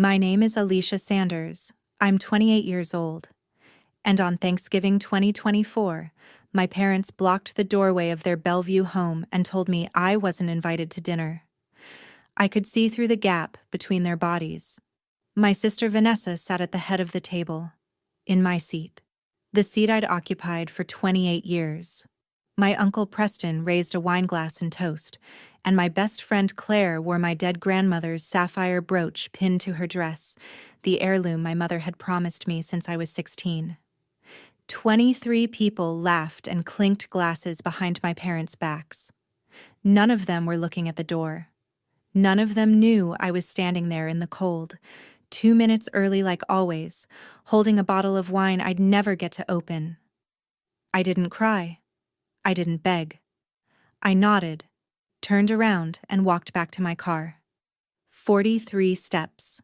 My name is Alicia Sanders. I'm 28 years old. And on Thanksgiving 2024, my parents blocked the doorway of their Bellevue home and told me I wasn't invited to dinner. I could see through the gap between their bodies. My sister Vanessa sat at the head of the table, in my seat, the seat I'd occupied for 28 years. My uncle Preston raised a wine glass and toast, and my best friend Claire wore my dead grandmother's sapphire brooch pinned to her dress, the heirloom my mother had promised me since I was 16. 23 people laughed and clinked glasses behind my parents' backs. None of them were looking at the door. None of them knew I was standing there in the cold, 2 minutes early like always, holding a bottle of wine I'd never get to open. I didn't cry. I didn't beg. I nodded, turned around, and walked back to my car. 43 steps.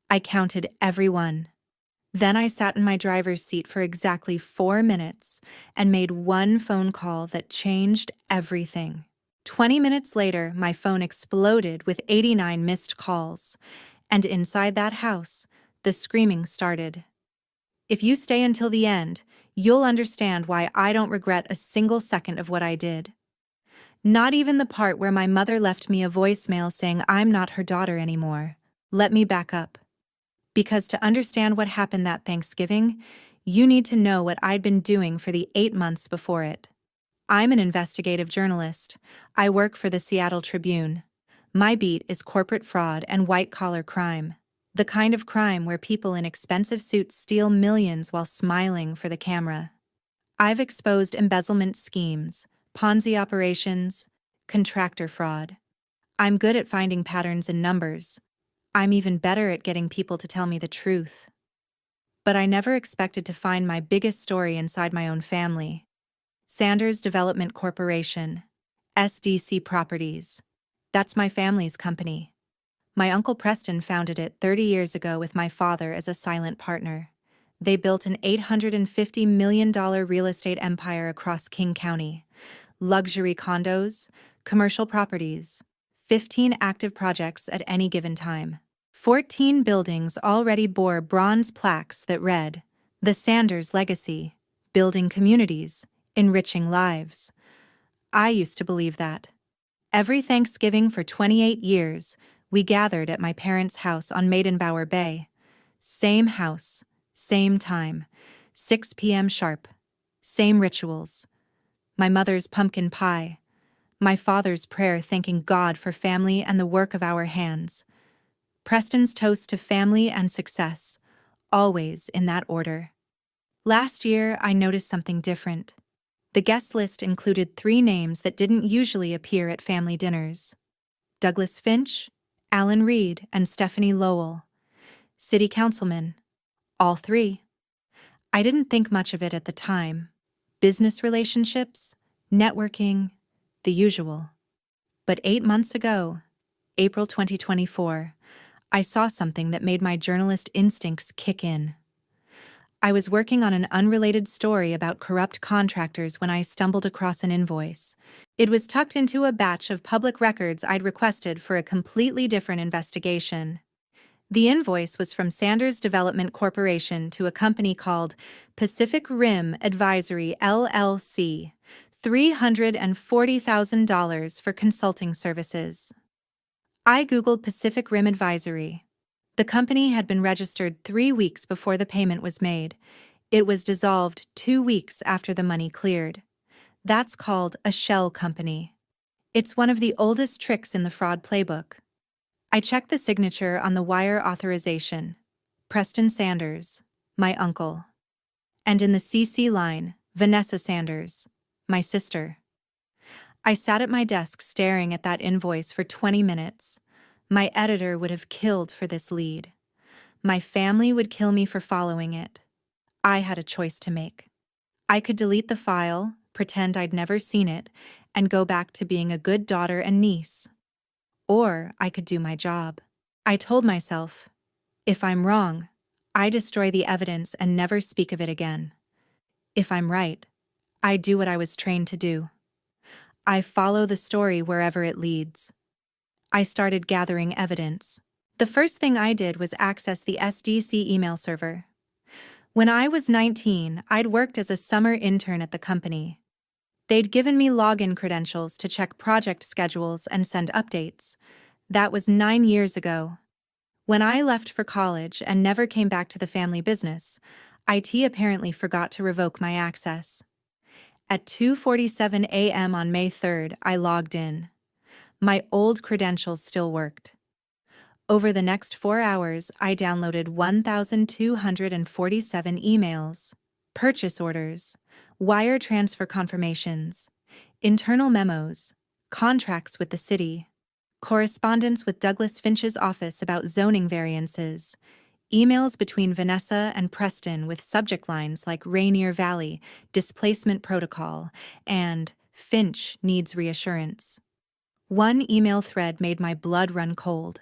I counted every one. Then I sat in my driver's seat for exactly 4 minutes and made one phone call that changed everything. 20 minutes later, my phone exploded with 89 missed calls, and inside that house, the screaming started. If you stay until the end, you'll understand why I don't regret a single second of what I did. Not even the part where my mother left me a voicemail saying I'm not her daughter anymore. Let me back up. Because to understand what happened that Thanksgiving, you need to know what I'd been doing for the 8 months before it. I'm an investigative journalist. I work for the Seattle Tribune. My beat is corporate fraud and white-collar crime. The kind of crime where people in expensive suits steal millions while smiling for the camera. I've exposed embezzlement schemes, Ponzi operations, contractor fraud. I'm good at finding patterns in numbers. I'm even better at getting people to tell me the truth. But I never expected to find my biggest story inside my own family. Sanders Development Corporation, SDC Properties. That's my family's company. My Uncle Preston founded it 30 years ago with my father as a silent partner. They built an $850 million real estate empire across King County. Luxury condos, commercial properties, 15 active projects at any given time. 14 buildings already bore bronze plaques that read, "The Sanders Legacy, Building Communities, Enriching Lives." I used to believe that. Every Thanksgiving for 28 years, we gathered at my parents' house on Maidenbower Bay. Same house, same time, 6 p.m. sharp. Same rituals. My mother's pumpkin pie. My father's prayer thanking God for family and the work of our hands. Preston's toast to family and success, always in that order. Last year, I noticed something different. The guest list included 3 names that didn't usually appear at family dinners. Douglas Finch, Alan Reed, and Stephanie Lowell. City councilmen. All 3. I didn't think much of it at the time. Business relationships, networking, the usual. But 8 months ago, April 2024, I saw something that made my journalist instincts kick in. I was working on an unrelated story about corrupt contractors when I stumbled across an invoice. It was tucked into a batch of public records I'd requested for a completely different investigation. The invoice was from Sanders Development Corporation to a company called Pacific Rim Advisory LLC, $340,000 for consulting services. I Googled Pacific Rim Advisory. The company had been registered 3 weeks before the payment was made. It was dissolved 2 weeks after the money cleared. That's called a shell company. It's one of the oldest tricks in the fraud playbook. I checked the signature on the wire authorization. Preston Sanders, my uncle. And in the CC line, Vanessa Sanders, my sister. I sat at my desk staring at that invoice for 20 minutes. My editor would have killed for this lead. My family would kill me for following it. I had a choice to make. I could delete the file, pretend I'd never seen it, and go back to being a good daughter and niece. Or I could do my job. I told myself, if I'm wrong, I destroy the evidence and never speak of it again. If I'm right, I do what I was trained to do. I follow the story wherever it leads. I started gathering evidence. The first thing I did was access the SDC email server. When I was 19, I'd worked as a summer intern at the company. They'd given me login credentials to check project schedules and send updates. That was 9 years ago. When I left for college and never came back to the family business, IT apparently forgot to revoke my access. At 2:47 a.m. on May 3rd, I logged in. My old credentials still worked. Over the next 4 hours, I downloaded 1,247 emails, purchase orders, wire transfer confirmations, internal memos, contracts with the city, correspondence with Douglas Finch's office about zoning variances, emails between Vanessa and Preston with subject lines like Rainier Valley, displacement protocol, and Finch needs reassurance. One email thread made my blood run cold.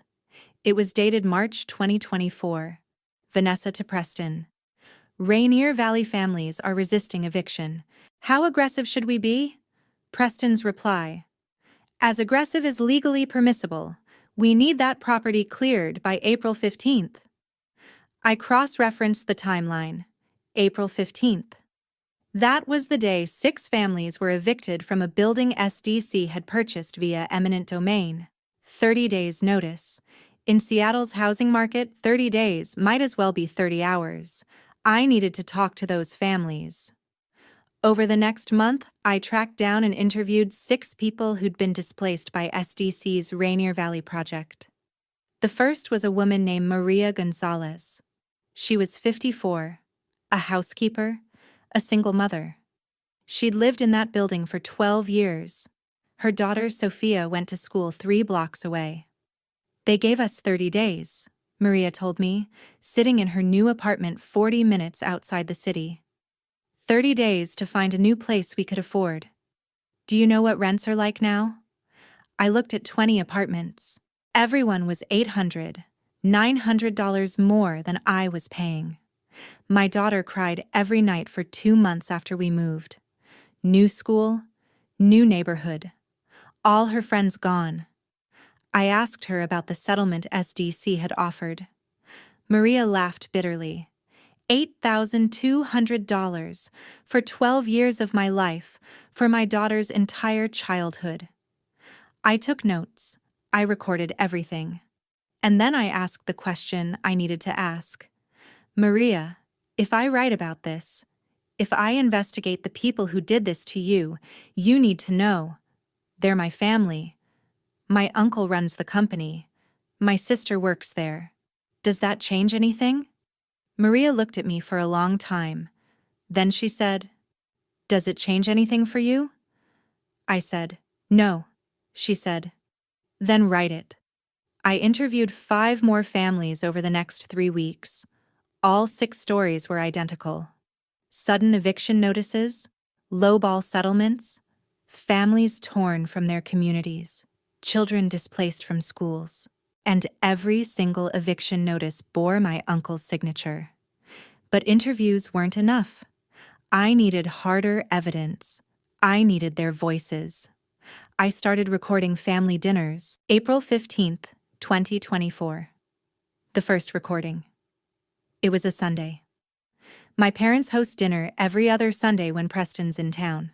It was dated March 2024. Vanessa to Preston. Rainier Valley families are resisting eviction. How aggressive should we be? Preston's reply. As aggressive as legally permissible. We need that property cleared by April 15th. I cross-referenced the timeline. April 15th. That was the day 6 families were evicted from a building SDC had purchased via eminent domain. 30 days notice. In Seattle's housing market, 30 days might as well be 30 hours. I needed to talk to those families. Over the next month, I tracked down and interviewed 6 people who'd been displaced by SDC's Rainier Valley project. The first was a woman named Maria Gonzalez. She was 54, a housekeeper, a single mother. She'd lived in that building for 12 years. Her daughter Sophia went to school 3 blocks away. They gave us 30 days, Maria told me, sitting in her new apartment 40 minutes outside the city. 30 days to find a new place we could afford. Do you know what rents are like now? I looked at 20 apartments. Everyone was $800, $900 more than I was paying. My daughter cried every night for 2 months after we moved. New school, new neighborhood. All her friends gone. I asked her about the settlement SDC had offered. Maria laughed bitterly. $8,200 for 12 years of my life, for my daughter's entire childhood. I took notes. I recorded everything. And then I asked the question I needed to ask. Maria, if I write about this, if I investigate the people who did this to you, you need to know. They're my family. My uncle runs the company. My sister works there. Does that change anything? Maria looked at me for a long time. Then she said, "Does it change anything for you?" I said, "No," she said. "Then write it." I interviewed 5 more families over the next 3 weeks. All 6 stories were identical. Sudden eviction notices, lowball settlements, families torn from their communities, children displaced from schools, and every single eviction notice bore my uncle's signature. But interviews weren't enough. I needed harder evidence. I needed their voices. I started recording family dinners. April 15th, 2024. The first recording. It was a Sunday. My parents host dinner every other Sunday when Preston's in town.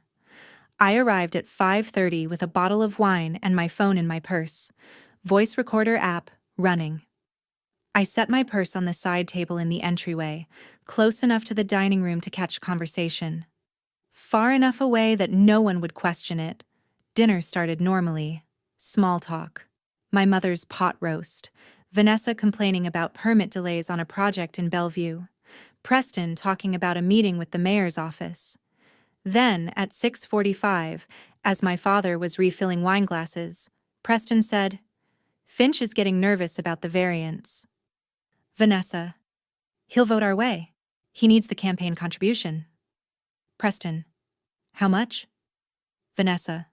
I arrived at 5:30 with a bottle of wine and my phone in my purse. Voice recorder app running. I set my purse on the side table in the entryway, close enough to the dining room to catch conversation. Far enough away that no one would question it. Dinner started normally. Small talk. My mother's pot roast. Vanessa complaining about permit delays on a project in Bellevue. Preston talking about a meeting with the mayor's office. Then, at 6:45, as my father was refilling wine glasses, Preston said, "Finch is getting nervous about the variance." Vanessa, "He'll vote our way. He needs the campaign contribution." Preston, "How much?" Vanessa,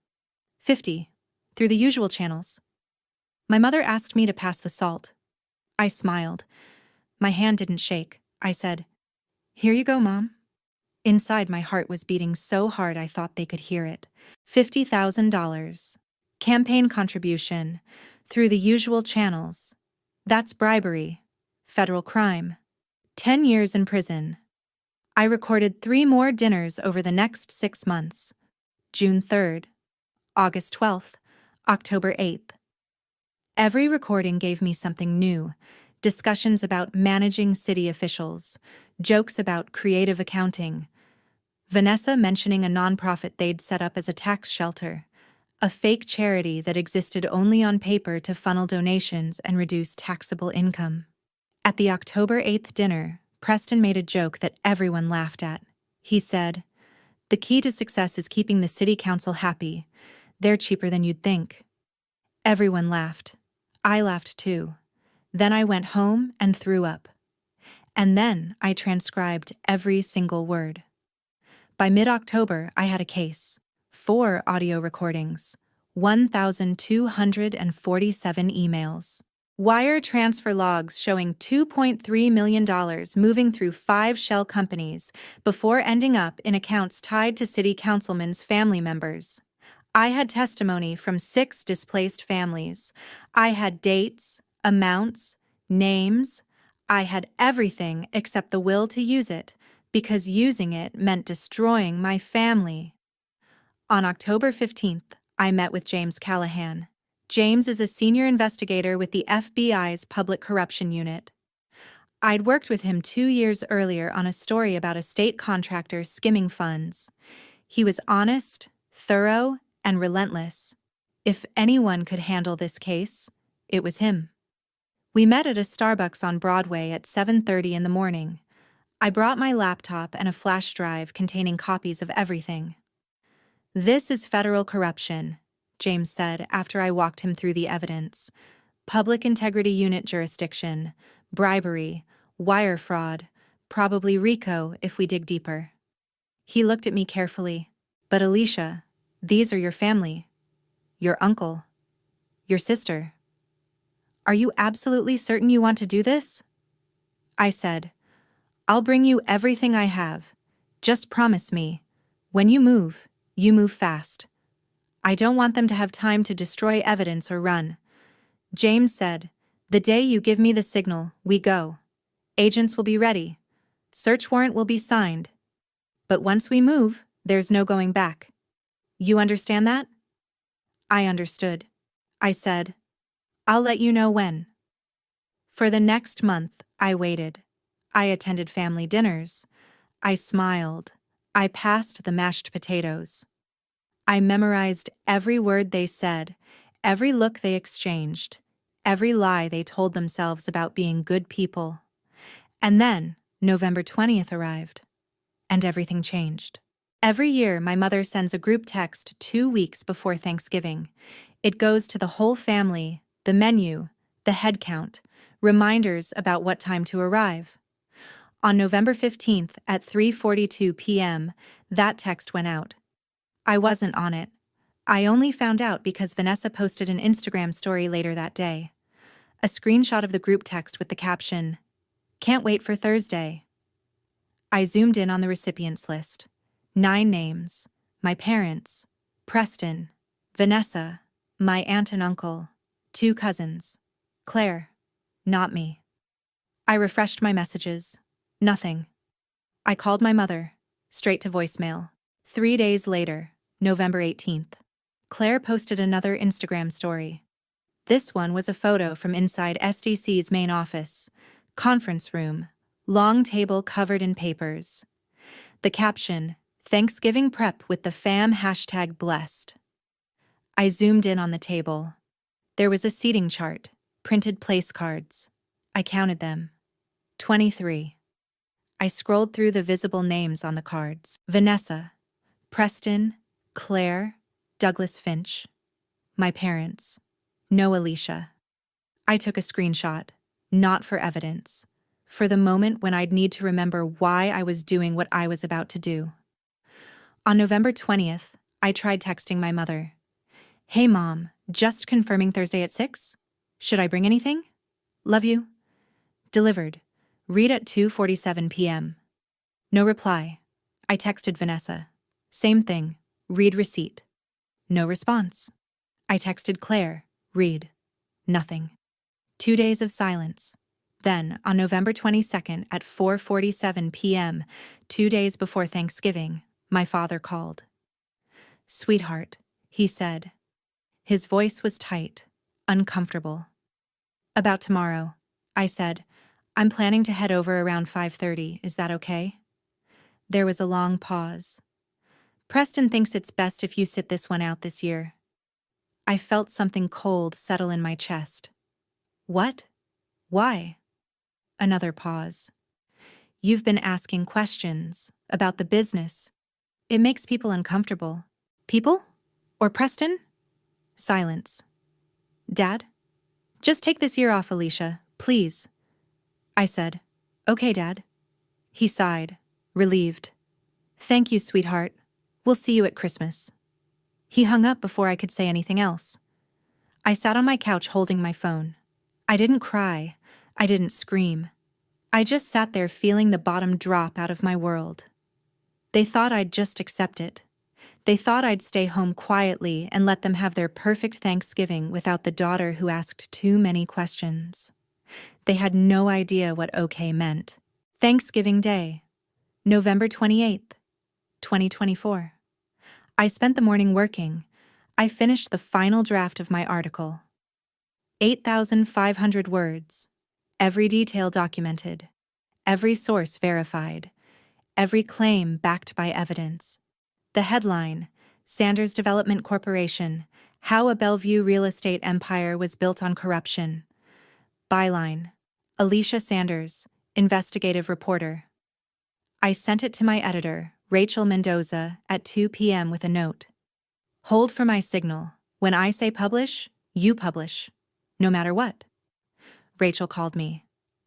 "50, through the usual channels." My mother asked me to pass the salt. I smiled. My hand didn't shake. I said, "Here you go, Mom." Inside, my heart was beating so hard I thought they could hear it. $50,000. Campaign contribution. Through the usual channels. That's bribery. Federal crime. 10 years in prison. I recorded 3 more dinners over the next 6 months. June 3rd, August 12th, October 8th. Every recording gave me something new. Discussions about managing city officials, jokes about creative accounting, Vanessa mentioning a nonprofit they'd set up as a tax shelter, a fake charity that existed only on paper to funnel donations and reduce taxable income. At the October 8th dinner, Preston made a joke that everyone laughed at. He said, "The key to success is keeping the city council happy. They're cheaper than you'd think." Everyone laughed. I laughed too. Then I went home and threw up. And then I transcribed every single word. By mid-October, I had a case. 4 audio recordings. 1,247 emails. Wire transfer logs showing $2.3 million moving through 5 shell companies before ending up in accounts tied to city councilmen's family members. I had testimony from 6 displaced families. I had dates, amounts, names. I had everything except the will to use it, because using it meant destroying my family. On October 15th, I met with James Callahan. James is a senior investigator with the FBI's Public Corruption Unit. I'd worked with him 2 years earlier on a story about a state contractor skimming funds. He was honest, thorough, and relentless. If anyone could handle this case, it was him. We met at a Starbucks on Broadway at 7:30 in the morning. I brought my laptop and a flash drive containing copies of everything. "This is federal corruption," James said after I walked him through the evidence. "Public Integrity Unit jurisdiction, bribery, wire fraud, probably RICO if we dig deeper." He looked at me carefully. "But Alicia, these are your family. Your uncle. Your sister. Are you absolutely certain you want to do this?" I said, "I'll bring you everything I have. Just promise me, when you move fast. I don't want them to have time to destroy evidence or run." James said, "The day you give me the signal, we go. Agents will be ready. Search warrant will be signed. But once we move, there's no going back. You understand that?" I understood. I said, "I'll let you know when." For the next month, I waited. I attended family dinners. I smiled. I passed the mashed potatoes. I memorized every word they said, every look they exchanged, every lie they told themselves about being good people. And then November 20th arrived, and everything changed. Every year, my mother sends a group text 2 weeks before Thanksgiving. It goes to the whole family, the menu, the head count, reminders about what time to arrive. On November 15th at 3:42 p.m., that text went out. I wasn't on it. I only found out because Vanessa posted an Instagram story later that day. A screenshot of the group text with the caption, "Can't wait for Thursday." I zoomed in on the recipients list. 9 names. My parents, Preston, Vanessa, my aunt and uncle, 2 cousins, Claire, not me. I refreshed my messages. Nothing. I called my mother, straight to voicemail. 3 days later, November 18th, Claire posted another Instagram story. This one was a photo from inside SDC's main office, conference room, long table covered in papers. The caption, "Thanksgiving prep with the fam #blessed." I zoomed in on the table. There was a seating chart, printed place cards. I counted them. 23. I scrolled through the visible names on the cards. Vanessa, Preston, Claire, Douglas Finch. My parents. No Alicia. I took a screenshot, not for evidence, for the moment when I'd need to remember why I was doing what I was about to do. On November 20th, I tried texting my mother. "Hey Mom, just confirming Thursday at 6? Should I bring anything? Love you." Delivered. Read at 2:47 p.m. No reply. I texted Vanessa. Same thing. Read receipt. No response. I texted Claire. Read. Nothing. 2 days of silence. Then, on November 22nd at 4:47 p.m., 2 days before Thanksgiving, my father called. "Sweetheart," he said. His voice was tight, uncomfortable. "About tomorrow," I said. "I'm planning to head over around 5:30. Is that okay?" There was a long pause. "Preston thinks it's best if you sit this one out this year." I felt something cold settle in my chest. "What? Why?" Another pause. "You've been asking questions about the business. It makes people uncomfortable." "People? Or Preston?" Silence. "Dad? Just take this year off, Alicia, please." I said, "Okay, Dad." He sighed, relieved. "Thank you, sweetheart. We'll see you at Christmas." He hung up before I could say anything else. I sat on my couch holding my phone. I didn't cry. I didn't scream. I just sat there feeling the bottom drop out of my world. They thought I'd just accept it. They thought I'd stay home quietly and let them have their perfect Thanksgiving without the daughter who asked too many questions. They had no idea what okay meant. Thanksgiving Day, November 28th, 2024. I spent the morning working. I finished the final draft of my article. 8,500 words. Every detail documented. Every source verified. Every claim backed by evidence. The headline, Sanders Development Corporation, How a Bellevue Real Estate Empire Was Built on Corruption. Byline, Alicia Sanders, Investigative Reporter. I sent it to my editor, Rachel Mendoza, at 2 p.m. with a note. "Hold for my signal. When I say publish, you publish. No matter what." Rachel called me.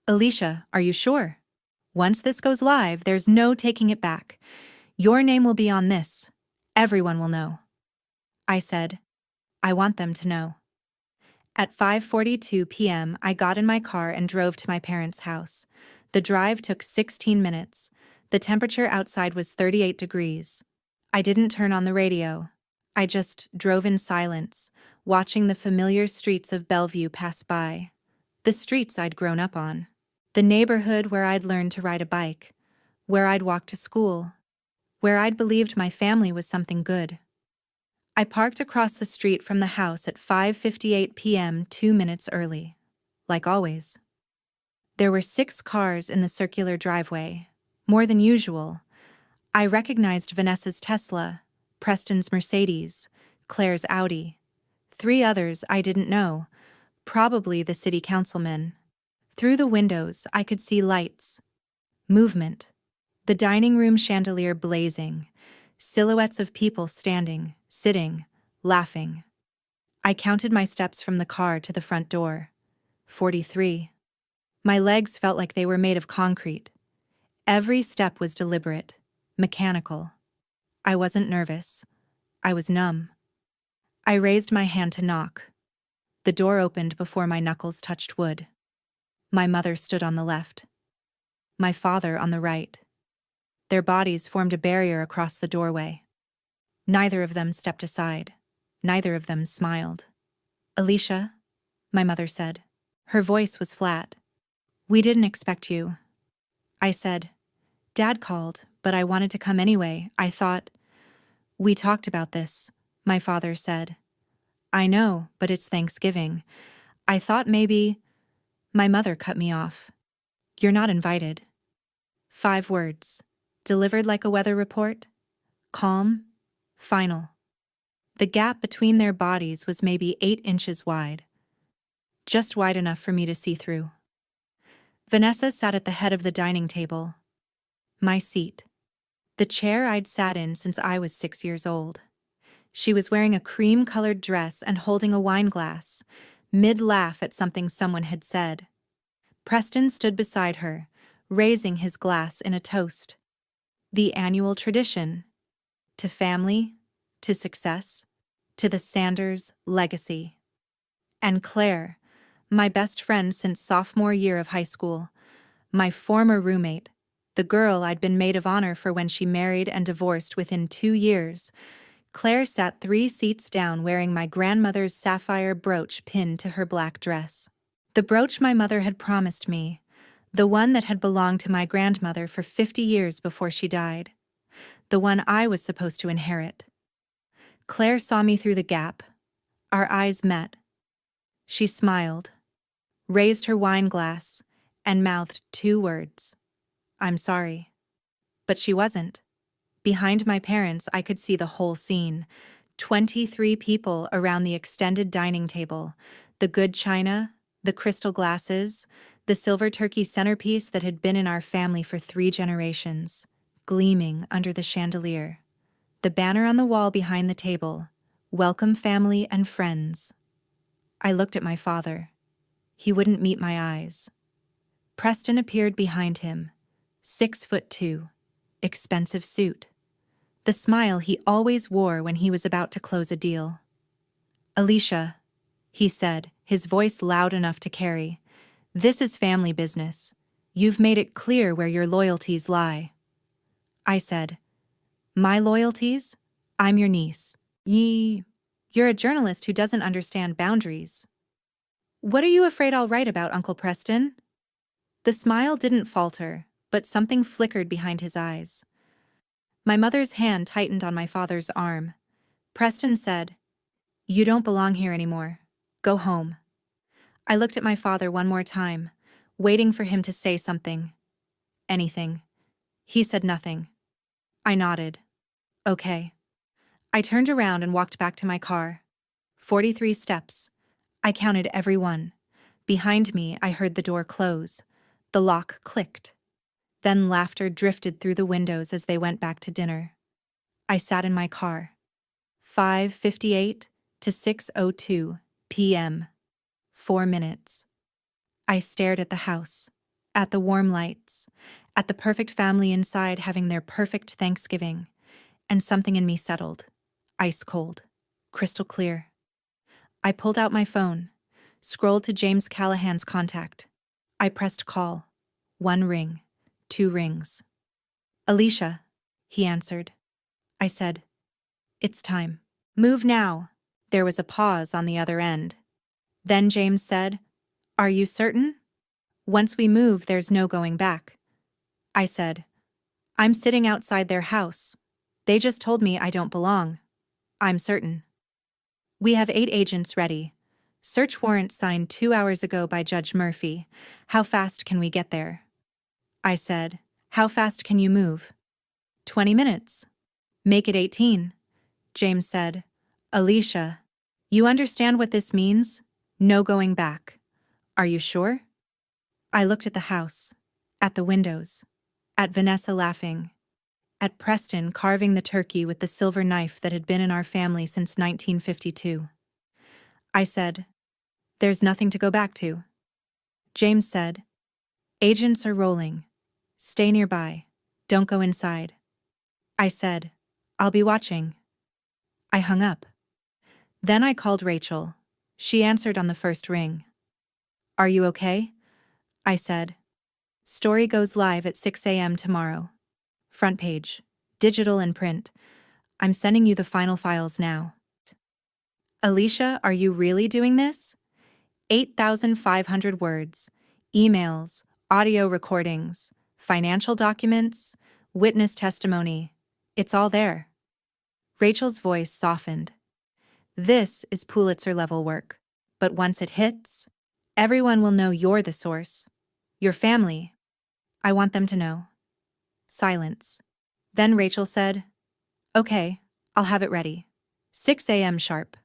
"Alicia, are you sure? Once this goes live, there's no taking it back. Your name will be on this. Everyone will know." I said, "I want them to know." At 5:42 p.m., I got in my car and drove to my parents' house. The drive took 16 minutes. The temperature outside was 38 degrees. I didn't turn on the radio. I just drove in silence, watching the familiar streets of Bellevue pass by. The streets I'd grown up on. The neighborhood where I'd learned to ride a bike. Where I'd walked to school. Where I'd believed my family was something good. I parked across the street from the house at 5:58 p.m., 2 minutes early. Like always. There were 6 cars in the circular driveway. More than usual. I recognized Vanessa's Tesla, Preston's Mercedes, Claire's Audi. 3 others I didn't know, probably the city councilmen. Through the windows, I could see lights. Movement. The dining room chandelier blazing. Silhouettes of people standing, sitting, laughing. I counted my steps from the car to the front door. 43. My legs felt like they were made of concrete. Every step was deliberate, mechanical. I wasn't nervous. I was numb. I raised my hand to knock. The door opened before my knuckles touched wood. My mother stood on the left. My father on the right. Their bodies formed a barrier across the doorway. Neither of them stepped aside. Neither of them smiled. "Alicia," my mother said. Her voice was flat. "We didn't expect you." I said, "Dad called, but I wanted to come anyway. I thought—" "We talked about this," my father said. "I know, but it's Thanksgiving. I thought maybe—" My mother cut me off. "You're not invited." 5 words, delivered like a weather report. Calm, final. The gap between their bodies was maybe 8 inches wide. Just wide enough for me to see through. Vanessa sat at the head of the dining table. My seat. The chair I'd sat in since I was 6 years old. She was wearing a cream-colored dress and holding a wine glass, mid-laugh at something someone had said. Preston stood beside her, raising his glass in a toast. The annual tradition. To family, to success, to the Sanders legacy. And Claire, my best friend since sophomore year of high school, my former roommate, the girl I'd been maid of honor for when she married and divorced within 2 years, Claire sat 3 seats down wearing my grandmother's sapphire brooch pinned to her black dress. The brooch my mother had promised me, the one that had belonged to my grandmother for 50 years before she died, the one I was supposed to inherit. Claire saw me through the gap. Our eyes met. She smiled, raised her wine glass, and mouthed 2 words. "I'm sorry." But she wasn't. Behind my parents, I could see the whole scene. 23 people around the extended dining table, the good china, the crystal glasses, the silver turkey centerpiece that had been in our family for 3 generations, gleaming under the chandelier. The banner on the wall behind the table, "Welcome family and friends." I looked at my father. He wouldn't meet my eyes. Preston appeared behind him, 6'2", expensive suit. The smile he always wore when he was about to close a deal. "Alicia," he said, his voice loud enough to carry, "this is family business. You've made it clear where your loyalties lie." I said, "My loyalties? I'm your niece. You're a journalist who doesn't understand boundaries. What are you afraid I'll write about, Uncle Preston?" The smile didn't falter, but something flickered behind his eyes. My mother's hand tightened on my father's arm. Preston said, "You don't belong here anymore. Go home." I looked at my father one more time, waiting for him to say something. Anything. He said nothing. I nodded. Okay. I turned around and walked back to my car. 43 steps. I counted every one. Behind me, I heard the door close. The lock clicked. Then laughter drifted through the windows as they went back to dinner. I sat in my car. 5:58 to 6:02 p.m. 4 minutes. I stared at the house, at the warm lights, at the perfect family inside having their perfect Thanksgiving, and something in me settled. Ice cold, crystal clear. I pulled out my phone, scrolled to James Callahan's contact. I pressed call. 1 ring, 2 rings. "Alicia," he answered. I said, "It's time. Move now." There was a pause on the other end. Then James said, "Are you certain? Once we move, there's no going back." I said, "I'm sitting outside their house. They just told me I don't belong. I'm certain." "We have 8 agents ready. Search warrant signed 2 hours ago by Judge Murphy. How fast can we get there?" I said, "How fast can you move?" 20 minutes. Make it 18. James said, "Alicia, you understand what this means? No going back. Are you sure?" I looked at the house, at the windows, at Vanessa laughing, at Preston carving the turkey with the silver knife that had been in our family since 1952. I said, "There's nothing to go back to." James said, "Agents are rolling. Stay nearby. Don't go inside." I said, "I'll be watching." I hung up. Then I called Rachel. She answered on the first ring. "Are you okay?" I said. "Story goes live at 6 a.m. tomorrow. Front page, digital and print. I'm sending you the final files now." "Alicia, are you really doing this?" 8,500 words, emails, audio recordings, financial documents, witness testimony. It's all there. Rachel's voice softened. "This is Pulitzer-level work. But once it hits, everyone will know you're the source. Your family. I want them to know." Silence. Then Rachel said, "Okay, I'll have it ready. 6 a.m. sharp."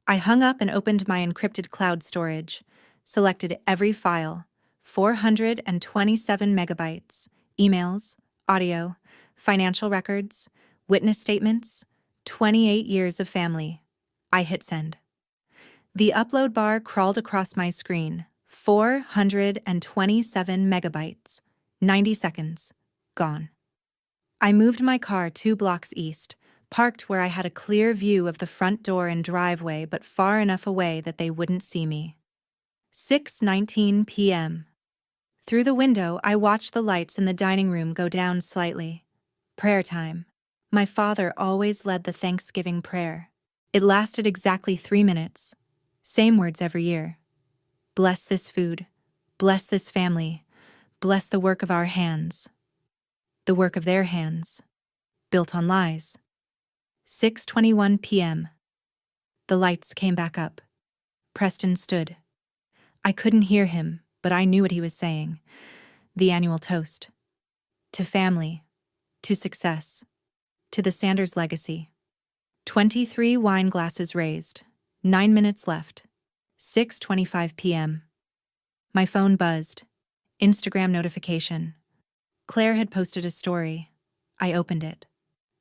I hung up and opened my encrypted cloud storage, selected every file, 427 megabytes, emails, audio, financial records, witness statements, 28 years of family. I hit send. The upload bar crawled across my screen, 427 megabytes, 90 seconds, gone. I moved my car 2 blocks east, parked where I had a clear view of the front door and driveway but far enough away that they wouldn't see me. 6:19 p.m. Through the window, I watched the lights in the dining room go down slightly. Prayer time. My father always led the Thanksgiving prayer. It lasted exactly 3 minutes. Same words every year. Bless this food. Bless this family. Bless the work of our hands. The work of their hands. Built on lies. 6:21 p.m. The lights came back up. Preston stood. I couldn't hear him, but I knew what he was saying. The annual toast. To family. To success. To the Sanders legacy. 23 wine glasses raised. 9 minutes left. 6:25 p.m. My phone buzzed. Instagram notification. Claire had posted a story. I opened it.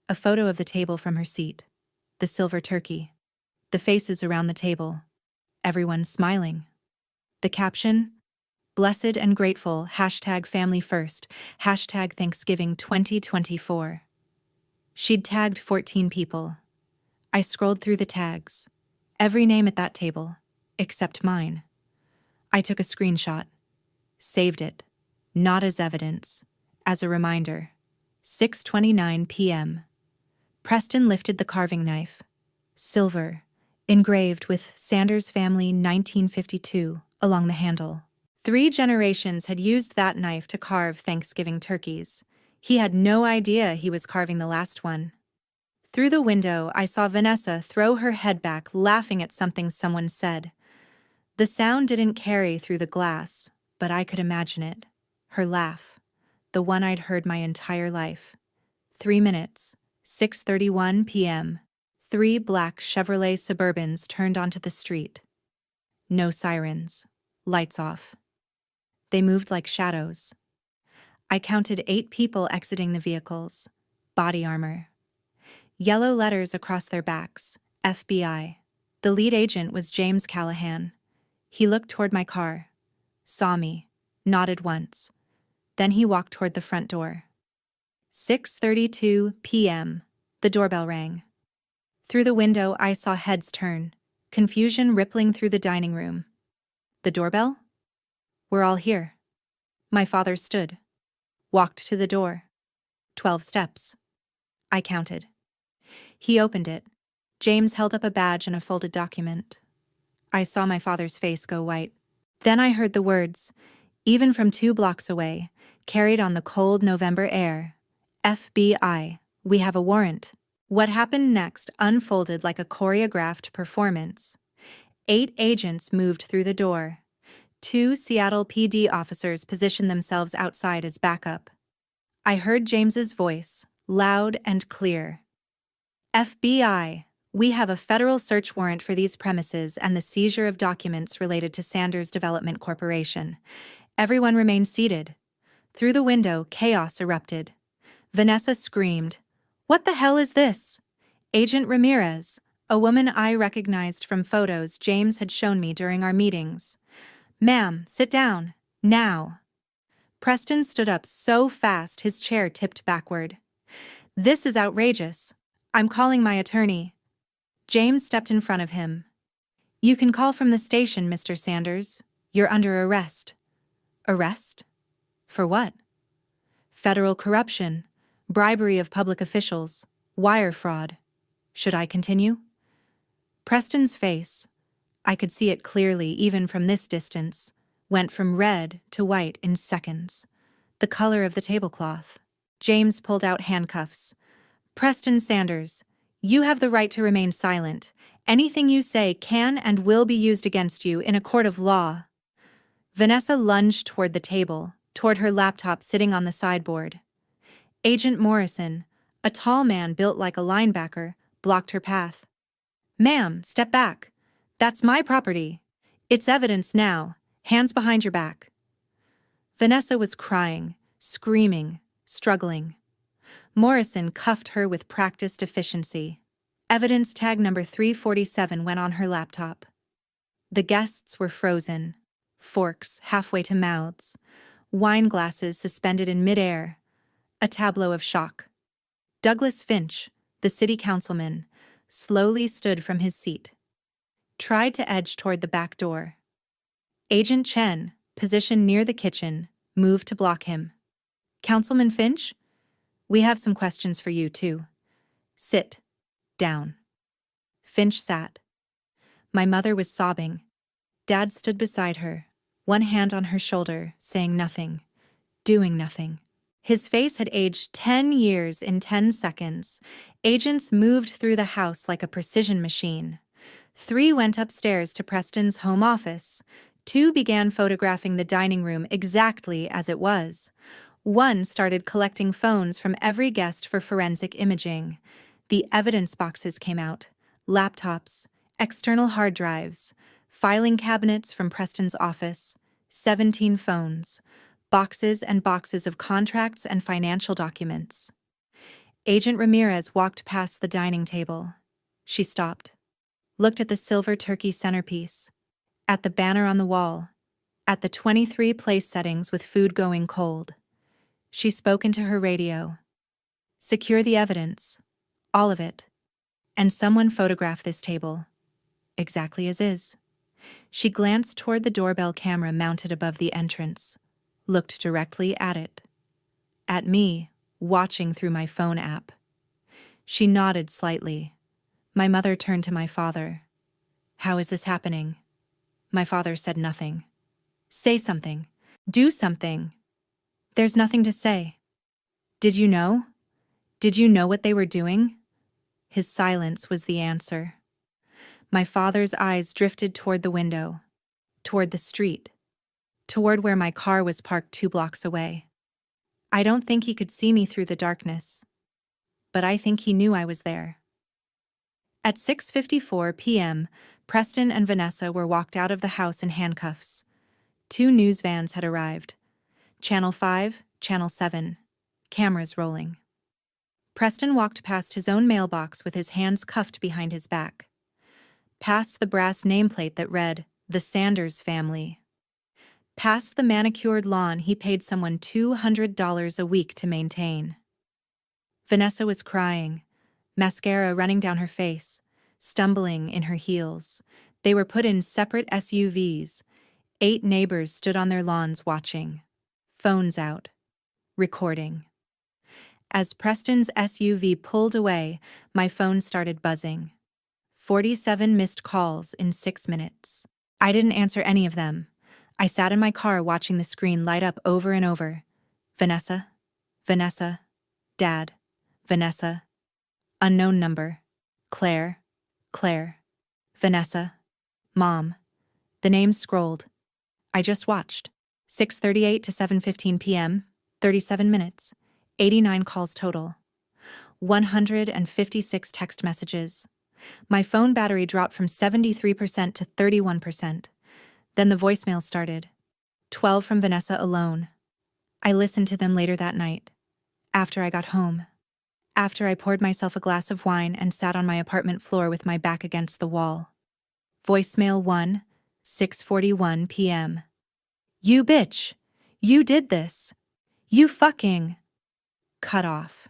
A photo of the table from her seat. The silver turkey. The faces around the table. Everyone smiling. The caption? Blessed and grateful, #family first, #Thanksgiving 2024. She'd tagged 14 people. I scrolled through the tags. Every name at that table, except mine. I took a screenshot. Saved it. Not as evidence. As a reminder. 6:29 p.m. Preston lifted the carving knife. Silver. Engraved with Sanders Family 1952 along the handle. 3 generations had used that knife to carve Thanksgiving turkeys. He had no idea he was carving the last one. Through the window, I saw Vanessa throw her head back, laughing at something someone said. The sound didn't carry through the glass, but I could imagine it. Her laugh. The one I'd heard my entire life. 3 minutes. 6:31 p.m. 3 black Chevrolet Suburbans turned onto the street. No sirens. Lights off. They moved like shadows. I counted 8 people exiting the vehicles. Body armor. Yellow letters across their backs. FBI. The lead agent was James Callahan. He looked toward my car. Saw me. Nodded once. Then he walked toward the front door. 6:32 p.m. The doorbell rang. Through the window, I saw heads turn, confusion rippling through the dining room. The doorbell? We're all here. My father stood. Walked to the door. 12 steps. I counted. He opened it. James held up a badge and a folded document. I saw my father's face go white. Then I heard the words, even from 2 blocks away, carried on the cold November air. FBI, we have a warrant. What happened next unfolded like a choreographed performance. 8 agents moved through the door. 2 Seattle PD officers positioned themselves outside as backup. I heard James's voice, loud and clear. FBI, we have a federal search warrant for these premises and the seizure of documents related to Sanders Development Corporation. Everyone remained seated. Through the window, chaos erupted. Vanessa screamed, "What the hell is this?" Agent Ramirez, a woman I recognized from photos James had shown me during our meetings. "Ma'am, sit down. Now." Preston stood up so fast his chair tipped backward. "This is outrageous. I'm calling my attorney." James stepped in front of him. "You can call from the station, Mr. Sanders. You're under arrest." "Arrest? For what?" "Federal corruption, bribery of public officials, wire fraud. Should I continue?" Preston's face, I could see it clearly even from this distance, went from red to white in seconds. The color of the tablecloth. James pulled out handcuffs. "Preston Sanders, you have the right to remain silent. Anything you say can and will be used against you in a court of law." Vanessa lunged toward the table, toward her laptop sitting on the sideboard. Agent Morrison, a tall man built like a linebacker, blocked her path. "Ma'am, step back. That's my property. It's evidence now. Hands behind your back." Vanessa was crying, screaming, struggling. Morrison cuffed her with practiced efficiency. Evidence tag number 347 went on her laptop. The guests were frozen, forks halfway to mouths, wine glasses suspended in midair, a tableau of shock. Douglas Finch, the city councilman, slowly stood from his seat. Tried to edge toward the back door. Agent Chen, positioned near the kitchen, moved to block him. "Councilman Finch? We have some questions for you, too. Sit. Down." Finch sat. My mother was sobbing. Dad stood beside her, one hand on her shoulder, saying nothing, doing nothing. His face had aged 10 years in 10 seconds. Agents moved through the house like a precision machine. 3 went upstairs to Preston's home office. 2 began photographing the dining room exactly as it was. 1 started collecting phones from every guest for forensic imaging. The evidence boxes came out. Laptops, external hard drives, filing cabinets from Preston's office, 17 phones, boxes and boxes of contracts and financial documents. Agent Ramirez walked past the dining table. She stopped, looked at the silver turkey centerpiece, at the banner on the wall, at the 23 place settings with food going cold. She spoke into her radio. Secure the evidence, all of it, and someone photograph this table, exactly as is. She glanced toward the doorbell camera mounted above the entrance, looked directly at it. At me, watching through my phone app. She nodded slightly. My mother turned to my father. "How is this happening?" My father said nothing. "Say something. Do something." "There's nothing to say." "Did you know? Did you know what they were doing?" His silence was the answer. My father's eyes drifted toward the window, toward the street, toward where my car was parked 2 blocks away. I don't think he could see me through the darkness, but I think he knew I was there. At 6:54 p.m., Preston and Vanessa were walked out of the house in handcuffs. 2 news vans had arrived. Channel 5, Channel 7. Cameras rolling. Preston walked past his own mailbox with his hands cuffed behind his back. Past the brass nameplate that read, "The Sanders Family." Past the manicured lawn he paid someone $200 a week to maintain. Vanessa was crying, mascara running down her face, stumbling in her heels. They were put in separate SUVs. 8 neighbors stood on their lawns watching. Phones out. Recording. As Preston's SUV pulled away, my phone started buzzing. 47 missed calls in 6 minutes. I didn't answer any of them. I sat in my car watching the screen light up over and over. Vanessa, Vanessa, Dad, Vanessa. Unknown number. Claire, Claire, Vanessa, Mom. The names scrolled. I just watched. 6:38 to 7:15 p.m., 37 minutes, 89 calls total. 156 text messages. My phone battery dropped from 73% to 31%. Then the voicemail started. 12 from Vanessa alone. I listened to them later that night, after I got home. After I poured myself a glass of wine and sat on my apartment floor with my back against the wall. Voicemail 1, 6:41 p.m. You bitch! You did this! You fucking... Cut off.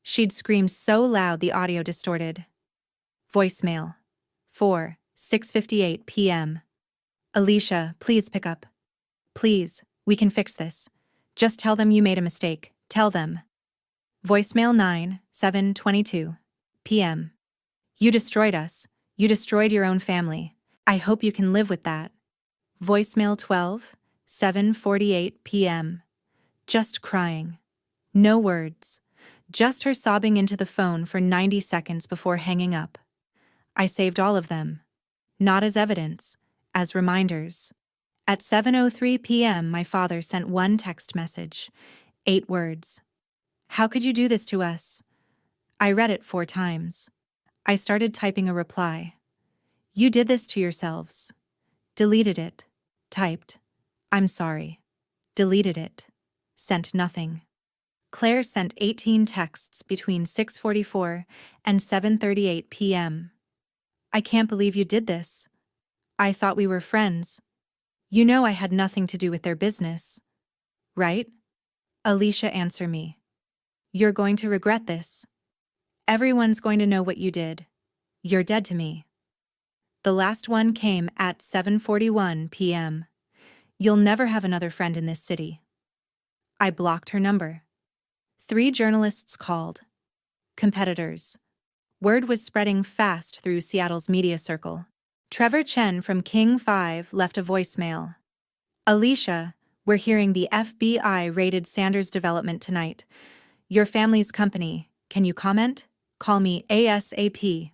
She'd screamed so loud the audio distorted. Voicemail 4, 6:58 p.m. Alicia, please pick up. Please, we can fix this. Just tell them you made a mistake. Tell them. Voicemail 9, 7:22 p.m. You destroyed us. You destroyed your own family. I hope you can live with that. Voicemail 12, 7:48 p.m. Just crying. No words. Just her sobbing into the phone for 90 seconds before hanging up. I saved all of them. Not as evidence, as reminders. At 7:03 p.m., my father sent one text message. 8 words. How could you do this to us? I read it 4 times. I started typing a reply. You did this to yourselves. Deleted it. Typed. I'm sorry. Deleted it. Sent nothing. Claire sent 18 texts between 6:44 and 7:38 p.m. I can't believe you did this. I thought we were friends. You know I had nothing to do with their business. Right? Alicia, answer me. You're going to regret this. Everyone's going to know what you did. You're dead to me. The last one came at 7:41 p.m. You'll never have another friend in this city. I blocked her number. 3 journalists called. Competitors. Word was spreading fast through Seattle's media circle. Trevor Chen from King 5 left a voicemail. Alicia, we're hearing the FBI raided Sanders Development tonight. Your family's company. Can you comment? Call me ASAP.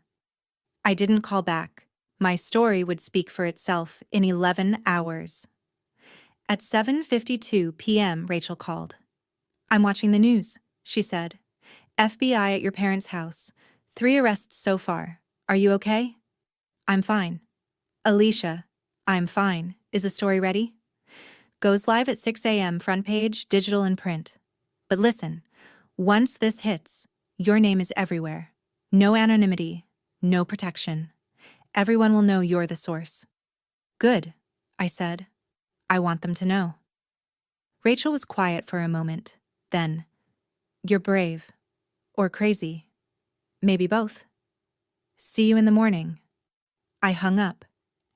I didn't call back. My story would speak for itself in 11 hours. At 7:52 p.m., Rachel called. I'm watching the news, she said. FBI at your parents' house. 3 arrests so far. Are you okay? I'm fine. Alicia, I'm fine. Is the story ready? Goes live at 6 a.m. front page, digital and print. But listen, once this hits, your name is everywhere. No anonymity, no protection. Everyone will know you're the source. Good, I said. I want them to know. Rachel was quiet for a moment. Then, you're brave. Or crazy. Maybe both. See you in the morning. I hung up.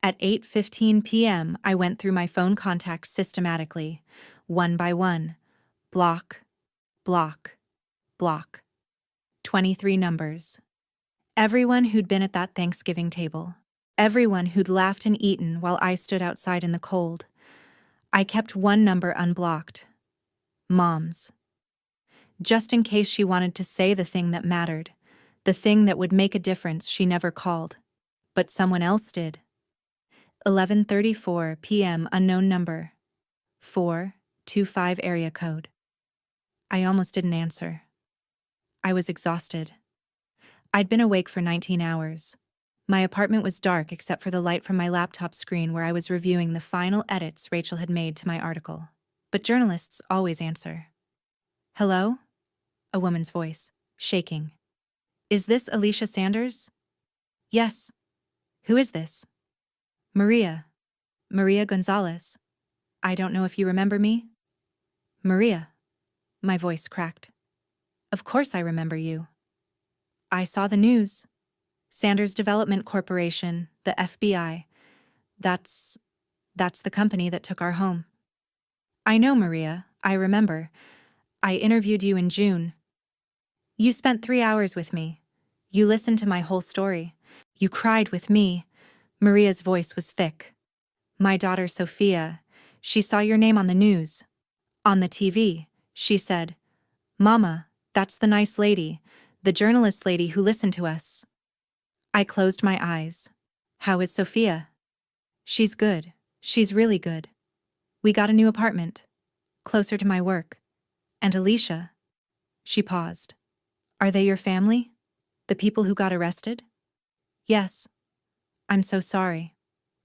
At 8:15 p.m., I went through my phone contacts systematically, one by one. Block, block, block. 23 numbers. Everyone who'd been at that Thanksgiving table. Everyone who'd laughed and eaten while I stood outside in the cold. I kept one number unblocked. Mom's. Just in case she wanted to say the thing that mattered, the thing that would make a difference she never called. But someone else did. 11:34 p.m. unknown number. 425 area code. I almost didn't answer. I was exhausted. I'd been awake for 19 hours. My apartment was dark except for the light from my laptop screen where I was reviewing the final edits Rachel had made to my article. But journalists always answer. Hello? A woman's voice, shaking. Is this Alicia Sanders? Yes. Who is this? Maria. Maria Gonzalez. I don't know if you remember me. Maria. My voice cracked. Of course I remember you. I saw the news. Sanders Development Corporation, the FBI. That's the company that took our home. I know, Maria. I remember. I interviewed you in June. You spent 3 hours with me. You listened to my whole story. You cried with me. Maria's voice was thick. My daughter Sophia, she saw your name on the news. On the TV, she said, Mama, that's the nice lady, the journalist lady who listened to us. I closed my eyes. How is Sophia? She's good. She's really good. We got a new apartment. Closer to my work. And Alicia. She paused. Are they your family? The people who got arrested? Yes. I'm so sorry.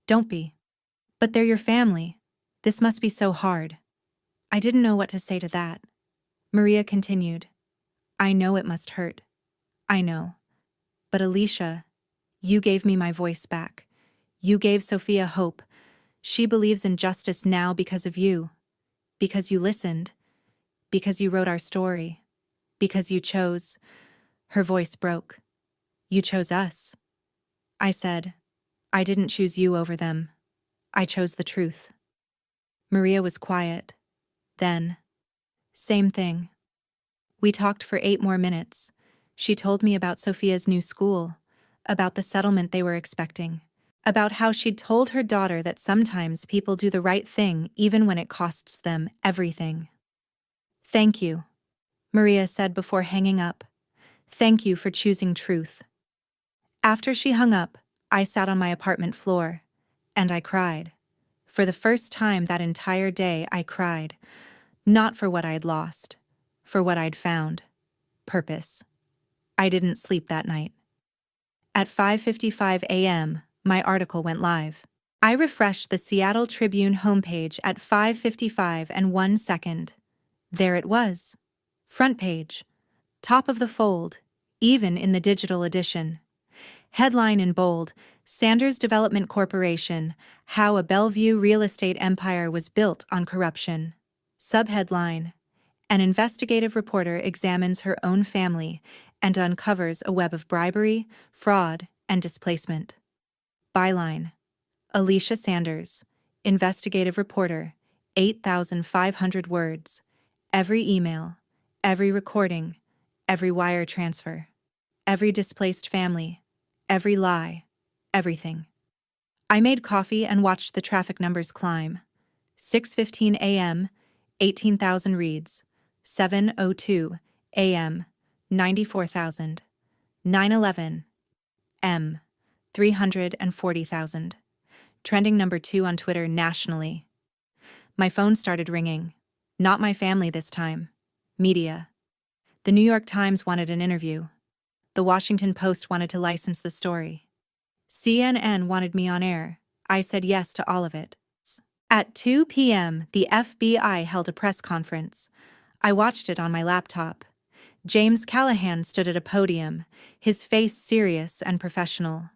Don't be. But they're your family. This must be so hard. I didn't know what to say to that. Maria continued. I know it must hurt. I know. But Alicia, you gave me my voice back. You gave Sophia hope. She believes in justice now because of you. Because you listened. Because you wrote our story. Because you chose. Her voice broke. You chose us. I said, I didn't choose you over them. I chose the truth. Maria was quiet. Then, same thing. We talked for 8 more minutes. She told me about Sophia's new school, about the settlement they were expecting, about how she'd told her daughter that sometimes people do the right thing even when it costs them everything. Thank you, Maria said before hanging up. Thank you for choosing truth. After she hung up, I sat on my apartment floor, and I cried. For the first time that entire day, I cried. Not for what I'd lost, for what I'd found. Purpose. I didn't sleep that night. At 5:55 a.m., my article went live. I refreshed the Seattle Tribune homepage at 5:55 and 1 second. There it was. Front page. Top of the fold, even in the digital edition. Headline in bold, Sanders Development Corporation, How a Bellevue Real Estate Empire Was Built on Corruption. Subheadline, An investigative reporter examines her own family and uncovers a web of bribery, fraud, and displacement. Byline, Alicia Sanders, investigative reporter, 8,500 words. Every email, every recording, every wire transfer, every displaced family, every lie, everything. I made coffee and watched the traffic numbers climb. 6:15 a.m., 18,000 reads. 7:02 a.m., 94,000. 9:11 m., 340,000. Trending number 2 on Twitter nationally. My phone started ringing. Not my family this time. Media. The New York Times wanted an interview. The Washington Post wanted to license the story. CNN wanted me on air. I said yes to all of it. At 2 p.m., the FBI held a press conference. I watched it on my laptop. James Callahan stood at a podium, his face serious and professional.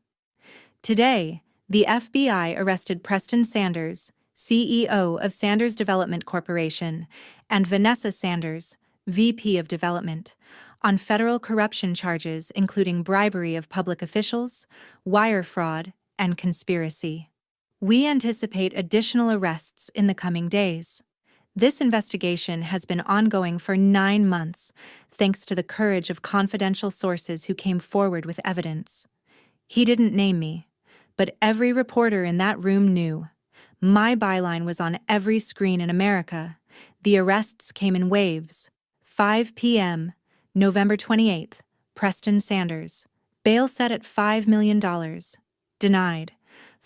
Today, the FBI arrested Preston Sanders, CEO of Sanders Development Corporation, and Vanessa Sanders, VP of Development, on federal corruption charges including bribery of public officials, wire fraud, and conspiracy. We anticipate additional arrests in the coming days. This investigation has been ongoing for 9 months, thanks to the courage of confidential sources who came forward with evidence. He didn't name me, but every reporter in that room knew. My byline was on every screen in America. The arrests came in waves. 5 p.m., November 28th, Preston Sanders. Bail set at $5 million. Denied.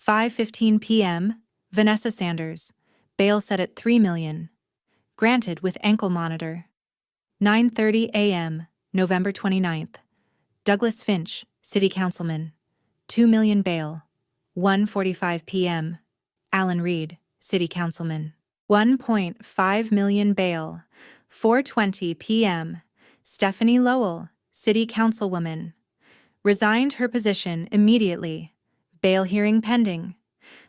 5:15 p.m., Vanessa Sanders. Bail set at $3 million. Granted with ankle monitor. 9:30 a.m., November 29th. Douglas Finch, City Councilman. $2 million bail. 1:45 p.m., Alan Reed, City Councilman. $1.5 million bail. 4:20 p.m., Stephanie Lowell, City Councilwoman. Resigned her position immediately. Bail hearing pending.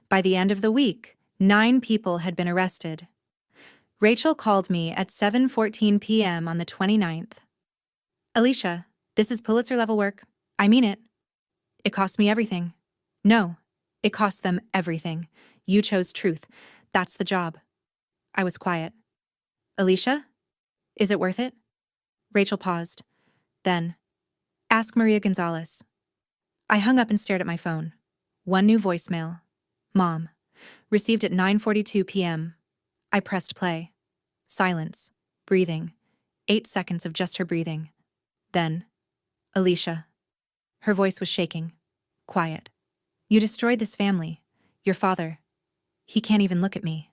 By the end of the week, 9 people had been arrested. Rachel called me at 7:14 p.m. on the 29th. Alicia, this is Pulitzer-level work. I mean it. It cost me everything. No, it cost them everything. You chose truth. That's the job. I was quiet. Alicia? Is it worth it? Rachel paused. Then, ask Maria Gonzalez. I hung up and stared at my phone. One new voicemail. Mom. Received at 9:42 p.m. I pressed play. Silence. Breathing. 8 seconds of just her breathing. Then, Alicia. Her voice was shaking. Quiet. You destroyed this family. Your father. He can't even look at me.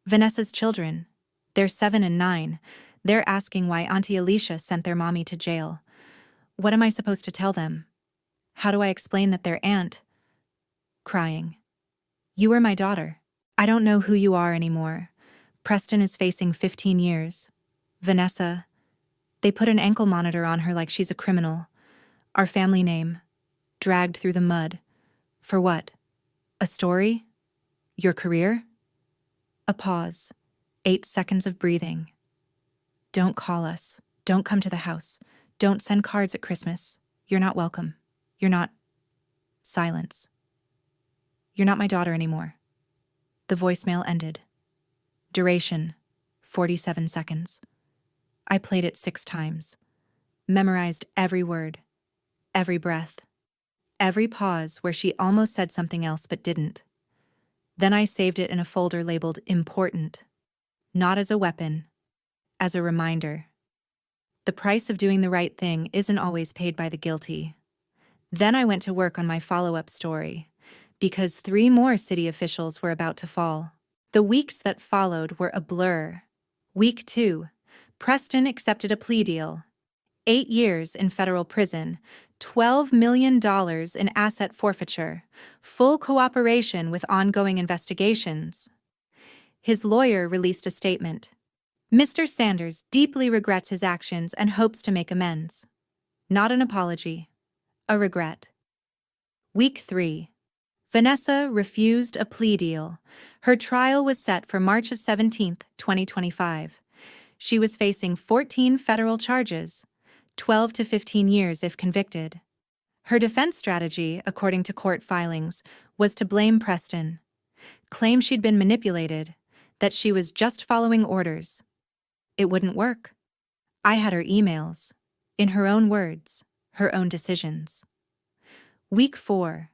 Vanessa's children. They're 7 and 9. They're asking why Auntie Alicia sent their mommy to jail. What am I supposed to tell them? How do I explain that their aunt? Crying. You were my daughter. I don't know who you are anymore. Preston is facing 15 years. Vanessa. They put an ankle monitor on her like she's a criminal. Our family name. Dragged through the mud. For what? A story? Your career? A pause. 8 seconds of breathing. Don't call us. Don't come to the house. Don't send cards at Christmas. You're not welcome. You're not... Silence. You're not my daughter anymore. The voicemail ended. Duration, 47 seconds. I played it 6 times. Memorized every word, every breath, every pause where she almost said something else but didn't. Then I saved it in a folder labeled Important, not as a weapon, as a reminder. The price of doing the right thing isn't always paid by the guilty. Then I went to work on my follow-up story, because 3 more city officials were about to fall. The weeks that followed were a blur. Week 2, Preston accepted a plea deal. 8 years in federal prison, $12 million in asset forfeiture, full cooperation with ongoing investigations. His lawyer released a statement. Mr. Sanders deeply regrets his actions and hopes to make amends. Not an apology, a regret. Week 3. Vanessa refused a plea deal. Her trial was set for March 17, 2025. She was facing 14 federal charges, 12 to 15 years if convicted. Her defense strategy, according to court filings, was to blame Preston, claim she'd been manipulated, that she was just following orders. It wouldn't work. I had her emails, in her own words, her own decisions. Week 4.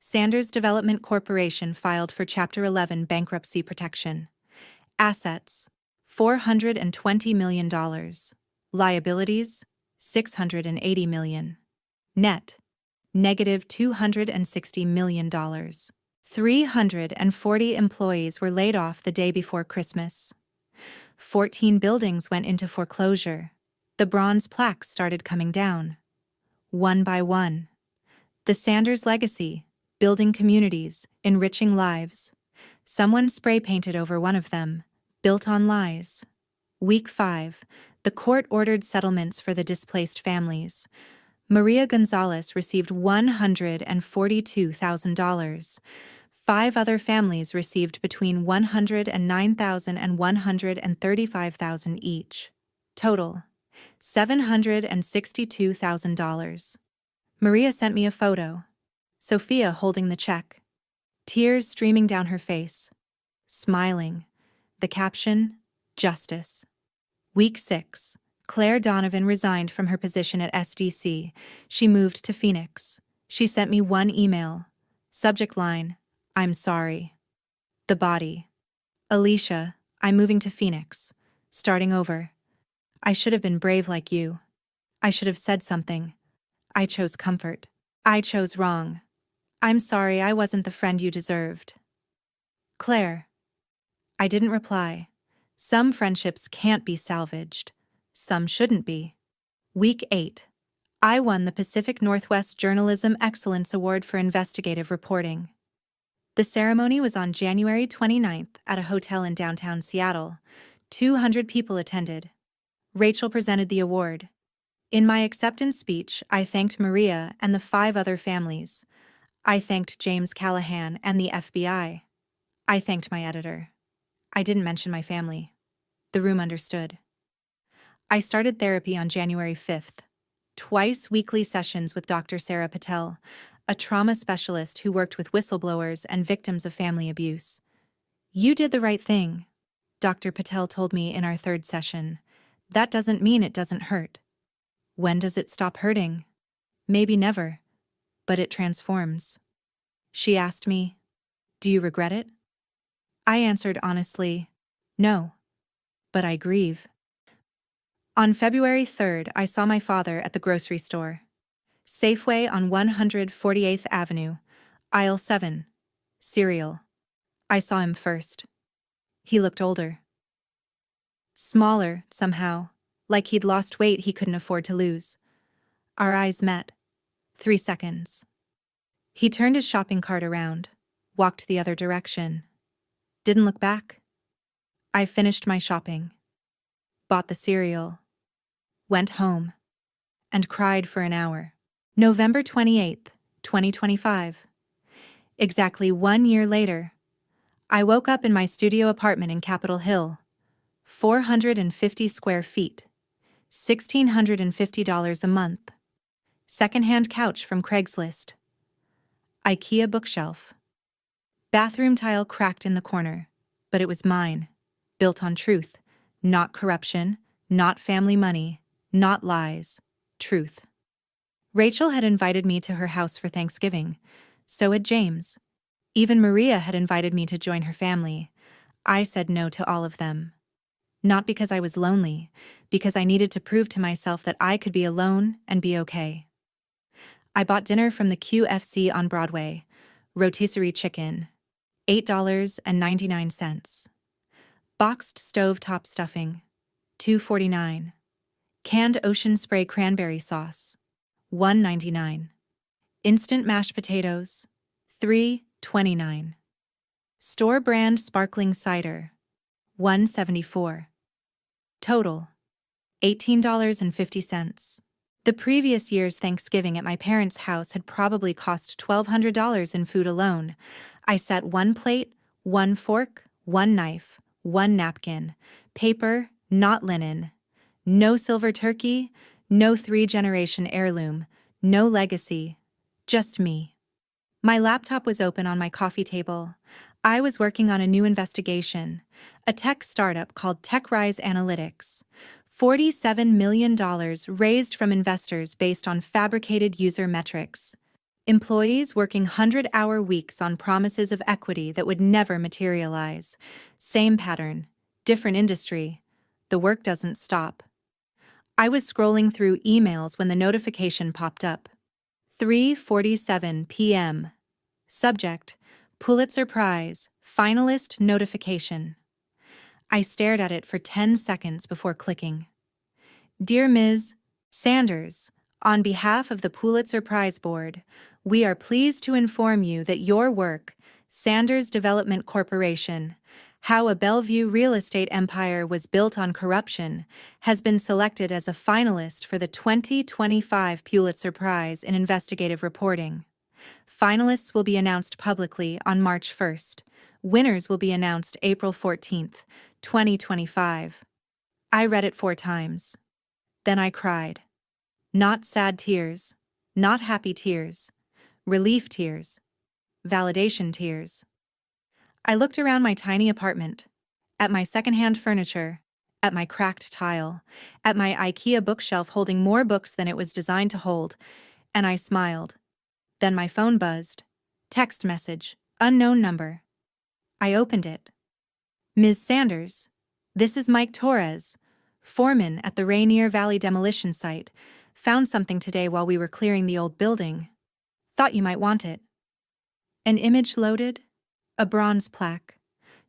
Sanders Development Corporation filed for Chapter 11 bankruptcy protection. Assets: $420 million. Liabilities: $680 million. Net: negative $260 million. 340 employees were laid off the day before Christmas. 14 buildings went into foreclosure. The bronze plaques started coming down. One by one. The Sanders legacy: building communities, enriching lives. Someone spray-painted over one of them: built on lies. Week 5, the court ordered settlements for the displaced families. Maria Gonzalez received $142,000. 5 other families received between $109,000 and $135,000 each. Total: $762,000. Maria sent me a photo. Sophia holding the check. Tears streaming down her face. Smiling. The caption: Justice. Week 6. Claire Donovan resigned from her position at SDC. She moved to Phoenix. She sent me one email. Subject line: I'm sorry. The body: Alicia, I'm moving to Phoenix. Starting over. I should have been brave like you. I should have said something. I chose comfort. I chose wrong. I'm sorry I wasn't the friend you deserved. Claire. I didn't reply. Some friendships can't be salvaged. Some shouldn't be. Week 8. I won the Pacific Northwest Journalism Excellence Award for Investigative Reporting. The ceremony was on January 29th at a hotel in downtown Seattle. 200 people attended. Rachel presented the award. In my acceptance speech, I thanked Maria and the 5 other families. I thanked James Callahan and the FBI. I thanked my editor. I didn't mention my family. The room understood. I started therapy on January 5th. Twice weekly sessions with Dr. Sarah Patel, a trauma specialist who worked with whistleblowers and victims of family abuse. You did the right thing, Dr. Patel told me in our 3rd session. That doesn't mean it doesn't hurt. When does it stop hurting? Maybe never. But it transforms. She asked me, do you regret it? I answered honestly, no. But I grieve. On February 3rd, I saw my father at the grocery store. Safeway on 148th Avenue, aisle 7. Cereal. I saw him first. He looked older. Smaller, somehow, like he'd lost weight he couldn't afford to lose. Our eyes met. 3 seconds. He turned his shopping cart around, walked the other direction. Didn't look back. I finished my shopping. Bought the cereal. Went home. And cried for an hour. November 28th, 2025. Exactly 1 year later, I woke up in my studio apartment in Capitol Hill. 450 square feet. $1,650 a month. Secondhand couch from Craigslist. IKEA bookshelf. Bathroom tile cracked in the corner, but it was mine. Built on truth, not corruption, not family money, not lies. Truth. Rachel had invited me to her house for Thanksgiving. So had James. Even Maria had invited me to join her family. I said no to all of them. Not because I was lonely, because I needed to prove to myself that I could be alone and be okay. I bought dinner from the QFC on Broadway. Rotisserie chicken. $8.99. Boxed stovetop stuffing. $2.49. Canned ocean spray cranberry sauce. $1.99. Instant mashed potatoes. $3.29. Store brand sparkling cider. $1.74. Total: $18.50. The previous year's Thanksgiving at my parents' house had probably cost $1,200 in food alone. I set 1 plate, 1 fork, 1 knife, 1 napkin, paper, not linen. No silver turkey, no 3-generation heirloom, no legacy. Just me. My laptop was open on my coffee table. I was working on a new investigation, a tech startup called TechRise Analytics. $47 million raised from investors based on fabricated user metrics. Employees working 100-hour weeks on promises of equity that would never materialize. Same pattern, different industry. The work doesn't stop. I was scrolling through emails when the notification popped up. 3:47 p.m. Subject: Pulitzer Prize, finalist notification. I stared at it for 10 seconds before clicking. Dear Ms. Sanders, on behalf of the Pulitzer Prize Board, we are pleased to inform you that your work, Sanders Development Corporation, How a Bellevue Real Estate Empire Was Built on Corruption, has been selected as a finalist for the 2025 Pulitzer Prize in Investigative Reporting. Finalists will be announced publicly on March 1st. Winners will be announced April 14th, 2025. I read it 4 times. Then I cried. Not sad tears, not happy tears, relief tears, validation tears. I looked around my tiny apartment, at my secondhand furniture, at my cracked tile, at my IKEA bookshelf holding more books than it was designed to hold, and I smiled. Then my phone buzzed. Text message, unknown number. I opened it. Ms. Sanders, this is Mike Torres, foreman at the Rainier Valley demolition site. Found something today while we were clearing the old building. Thought you might want it. An image loaded. A bronze plaque.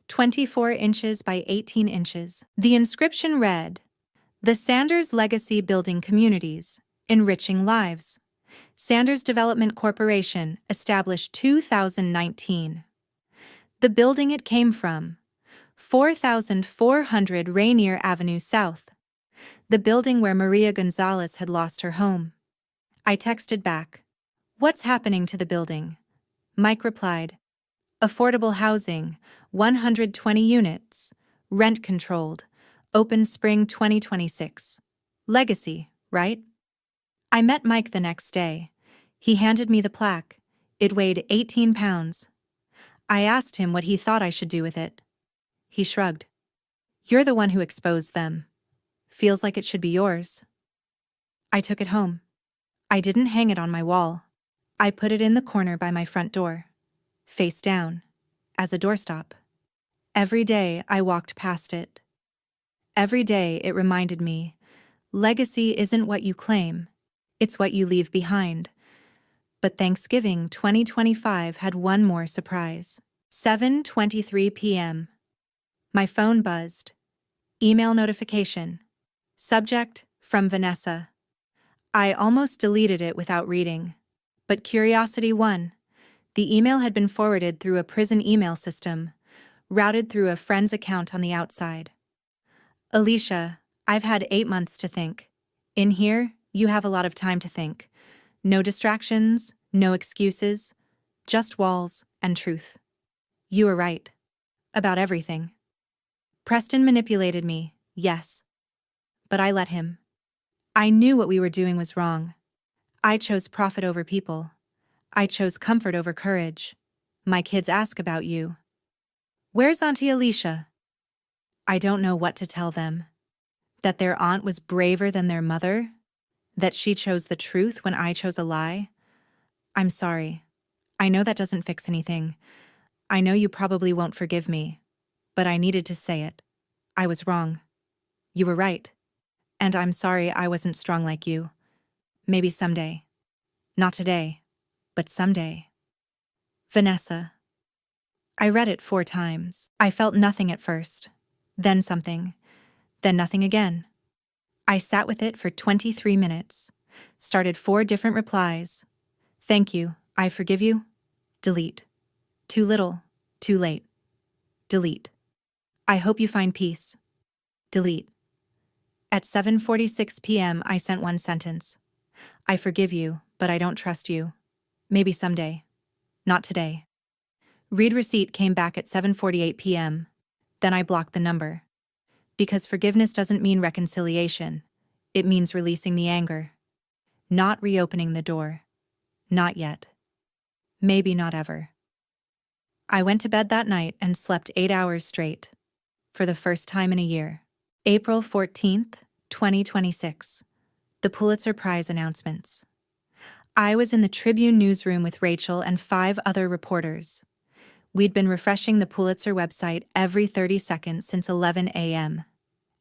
24 inches by 18 inches. The inscription read, "The Sanders Legacy Building Communities, Enriching Lives. Sanders Development Corporation, established 2019. The building it came from, 4400 Rainier Avenue South. The building where Maria Gonzalez had lost her home." I texted back, "What's happening to the building?" Mike replied, "Affordable housing, 120 units, rent-controlled, open spring 2026. Legacy, right?" I met Mike the next day. He handed me the plaque. It weighed 18 pounds. I asked him what he thought I should do with it. He shrugged. "You're the one who exposed them. Feels like it should be yours." I took it home. I didn't hang it on my wall. I put it in the corner by my front door, face down, as a doorstop. Every day I walked past it. Every day it reminded me, legacy isn't what you claim, it's what you leave behind. But Thanksgiving 2025 had one more surprise. 7:23 p.m. My phone buzzed. Email notification. Subject, from Vanessa. I almost deleted it without reading. But curiosity won. The email had been forwarded through a prison email system, routed through a friend's account on the outside. "Alicia, I've had 8 months to think. In here, you have a lot of time to think. No distractions, no excuses, just walls and truth. You were right. About everything. Preston manipulated me, yes. But I let him. I knew what we were doing was wrong. I chose profit over people. I chose comfort over courage. My kids ask about you. Where's Auntie Alicia? I don't know what to tell them. That their aunt was braver than their mother? That she chose the truth when I chose a lie? I'm sorry. I know that doesn't fix anything. I know you probably won't forgive me. But I needed to say it. I was wrong. You were right. And I'm sorry I wasn't strong like you. Maybe someday. Not today, but someday. Vanessa. I read it 4 times. I felt nothing at first. Then something. Then nothing again. I sat with it for 23 minutes. Started 4 different replies. Thank you. I forgive you. Delete. Too little. Too late. Delete. I hope you find peace. Delete. At 7:46 p.m. I sent one sentence. I forgive you, but I don't trust you. Maybe someday. Not today. Read receipt came back at 7:48 p.m. Then I blocked the number. Because forgiveness doesn't mean reconciliation. It means releasing the anger. Not reopening the door. Not yet. Maybe not ever. I went to bed that night and slept 8 hours straight. For the first time in a year. April 14th, 2026. The Pulitzer Prize announcements. I was in the Tribune newsroom with Rachel and 5 other reporters. We'd been refreshing the Pulitzer website every 30 seconds since 11 a.m.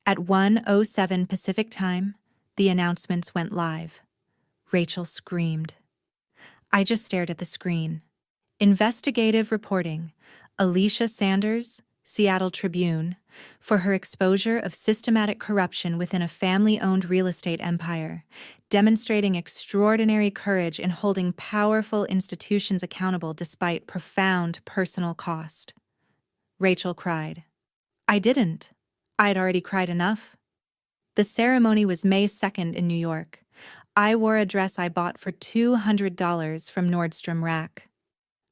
At 1:07 Pacific Time, the announcements went live. Rachel screamed. I just stared at the screen. Investigative reporting. Alicia Sanders, Seattle Tribune, for her exposure of systematic corruption within a family-owned real estate empire, demonstrating extraordinary courage in holding powerful institutions accountable despite profound personal cost. Rachel cried. I didn't. I'd already cried enough. The ceremony was May 2nd in New York. I wore a dress I bought for $200 from Nordstrom Rack.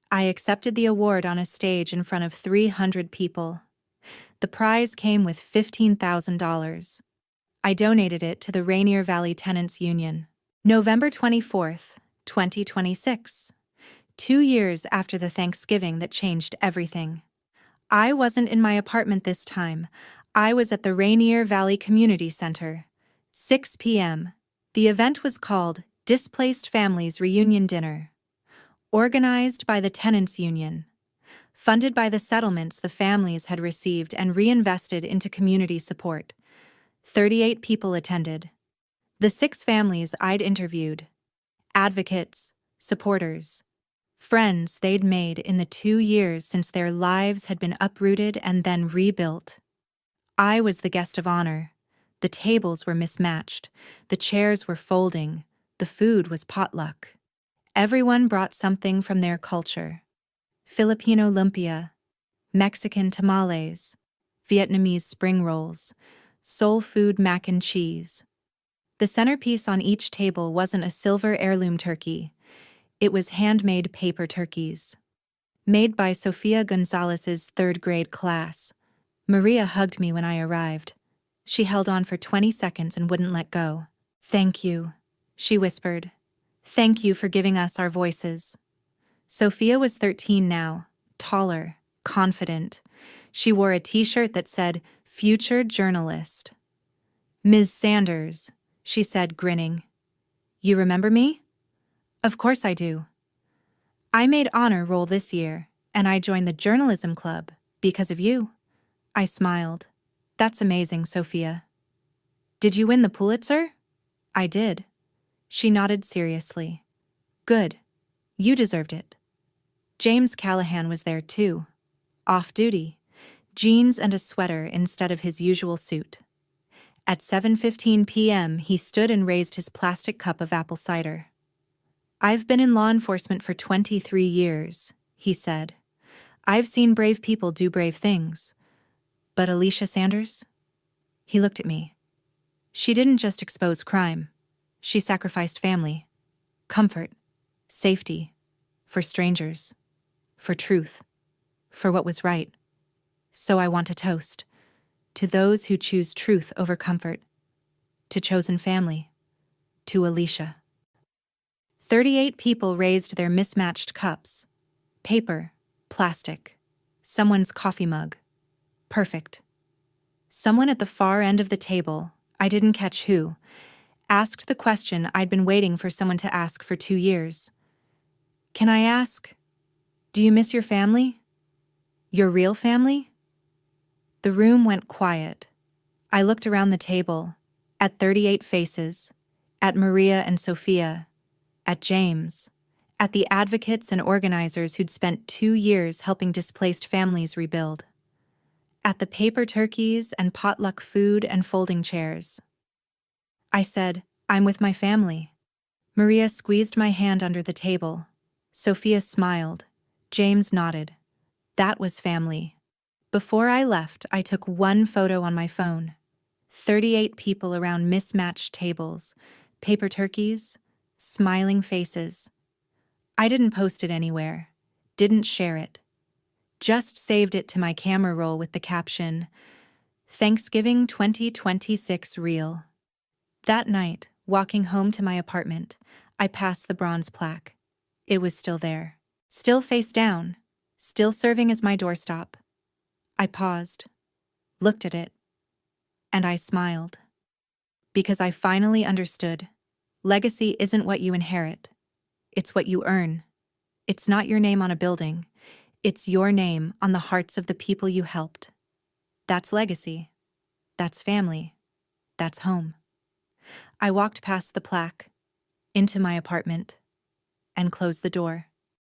I accepted the award on a stage in front of 300 people. The prize came with $15,000. I donated it to the Rainier Valley Tenants Union. November 24th, 2026. 2 years after the Thanksgiving that changed everything. I wasn't in my apartment this time. I was at the Rainier Valley Community Center. 6 p.m. The event was called Displaced Families Reunion Dinner. Organized by the Tenants Union. Funded by the settlements the families had received and reinvested into community support. 38 people attended. The 6 families I'd interviewed. Advocates, supporters, friends they'd made in the 2 years since their lives had been uprooted and then rebuilt. I was the guest of honor. The tables were mismatched. The chairs were folding. The food was potluck. Everyone brought something from their culture. Filipino lumpia, Mexican tamales, Vietnamese spring rolls, soul food mac and cheese. The centerpiece on each table wasn't a silver heirloom turkey. It was handmade paper turkeys. Made by Sofia Gonzalez's 3rd grade class. Maria hugged me when I arrived. She held on for 20 seconds and wouldn't let go. Thank you, she whispered. Thank you for giving us our voices. Sophia was 13 now, taller, confident. She wore a t-shirt that said, Future Journalist. Ms. Sanders, she said, grinning. You remember me? Of course I do. I made honor roll this year, and I joined the journalism club because of you. I smiled. That's amazing, Sophia. Did you win the Pulitzer? I did. She nodded seriously. Good. You deserved it. James Callahan was there too. Off duty. Jeans and a sweater instead of his usual suit. At 7:15 p.m., he stood and raised his plastic cup of apple cider. I've been in law enforcement for 23 years, he said. I've seen brave people do brave things. But Alicia Sanders? He looked at me. She didn't just expose crime. She sacrificed family, comfort, safety, for strangers, for truth, for what was right. So I want to toast to those who choose truth over comfort, to chosen family, to Alicia. 38 people raised their mismatched cups. Paper, plastic, someone's coffee mug. Perfect. Someone at the far end of the table, I didn't catch who, asked the question I'd been waiting for someone to ask for 2 years. Can I ask, do you miss your family? Your real family? The room went quiet. I looked around the table, at 38 faces, at Maria and Sophia, at James, at the advocates and organizers who'd spent 2 years helping displaced families rebuild, at the paper turkeys and potluck food and folding chairs. I said, I'm with my family. Maria squeezed my hand under the table. Sophia smiled. James nodded. That was family. Before I left, I took one photo on my phone. 38 people around mismatched tables, paper turkeys, smiling faces. I didn't post it anywhere, didn't share it. Just saved it to my camera roll with the caption, Thanksgiving 2026 Reel. That night, walking home to my apartment, I passed the bronze plaque. It was still there, still face down, still serving as my doorstop. I paused, looked at it, and I smiled. Because I finally understood, legacy isn't what you inherit, It's what you earn. It's not your name on a building. It's your name on the hearts of the people you helped. That's legacy. That's family. That's home. I walked past the plaque, into my apartment, and closed the door.